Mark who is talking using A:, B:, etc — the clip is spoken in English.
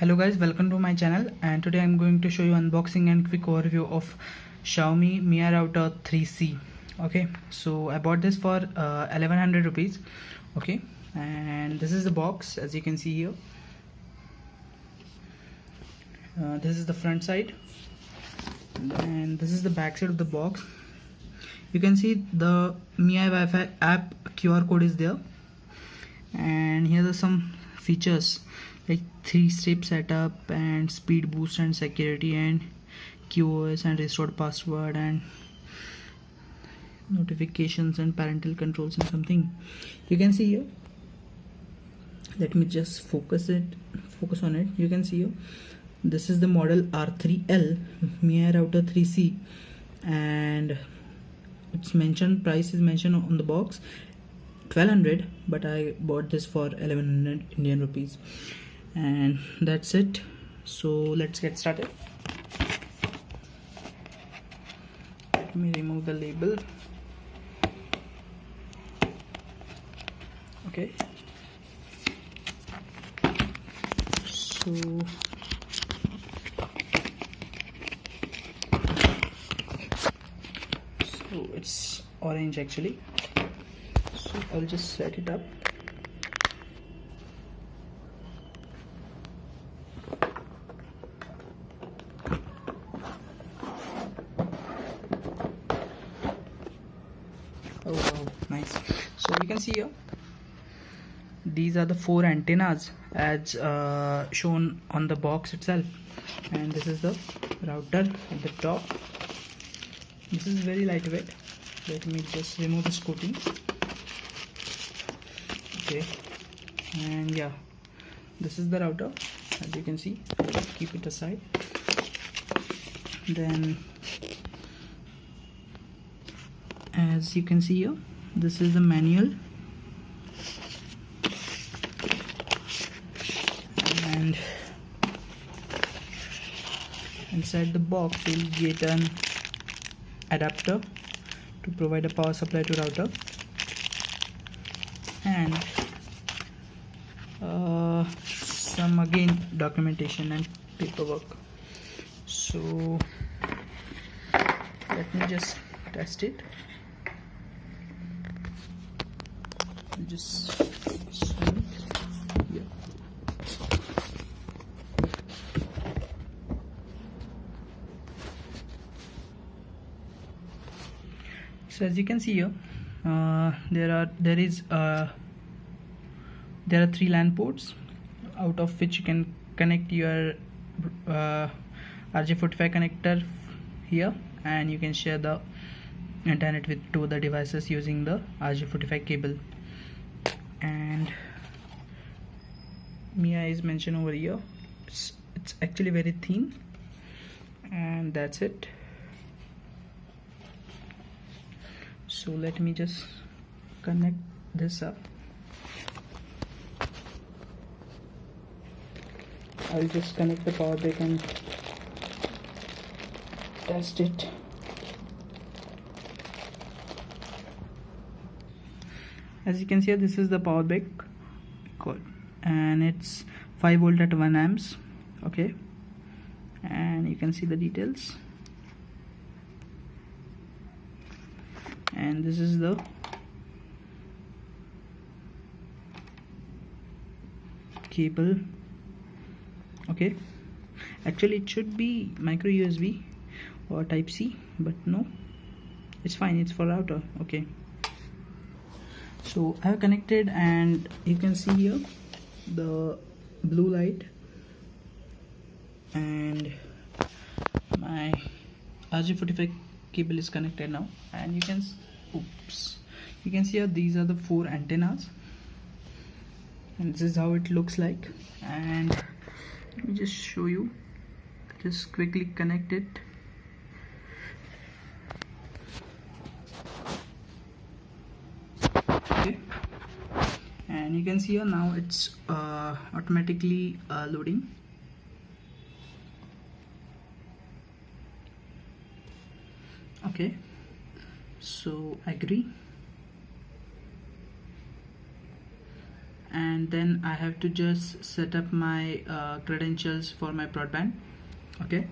A: Hello guys, welcome to my channel, and today I'm going to show you unboxing and quick overview of Xiaomi Mi Router 3C. Okay, so I bought this for 1100 rupees. Okay, and this is the box. As you can see here, this is the front side and this is the back side of the box. You can see the Mi Wi-Fi app QR code is there, and here are some features like 3-step setup and speed boost and security and QoS and restored password and notifications and parental controls and something you can see here. Let me just focus on it. You can see here, this is the model R3L Mi Router 3C, and it's mentioned, price is mentioned on the box 1200, but I bought this for 1100 Indian rupees, and that's it. So let's get started. Let me remove the label. Okay, so it's orange actually, so I'll just set it up. Oh wow, nice. So you can see here, these are the 4 antennas as shown on the box itself, and this is the router at the top. This is very lightweight. Let me just remove the coating. Okay, and yeah, this is the router. As you can see, I'll keep it aside. Then as you can see here, this is the manual, and inside the box you'll get an adapter to provide a power supply to router, and some again documentation and paperwork. So let me just test it. Just yeah. So as you can see here, there are 3 LAN ports, out of which you can connect your RJ45 connector here, and you can share the internet with 2 other devices using the RJ45 cable. And MIA is mentioned over here. It's actually very thin, and that's it. So let me just connect this up. I'll just connect the power brick and test it. As you can see, this is the power brick code, and it's 5 volt at 1 amps. Okay, and you can see the details, and this is the cable. Okay, actually it should be micro USB or type C, but no, it's fine, it's for router. Okay, so I have connected, and you can see here the blue light, and my RJ45 cable is connected now, and you can see here, these are the 4 antennas, and this is how it looks like. And let me just show you, just quickly connect it. Okay, and you can see here now it's automatically loading. Okay, so agree, and then I have to just set up my credentials for my broadband. Okay,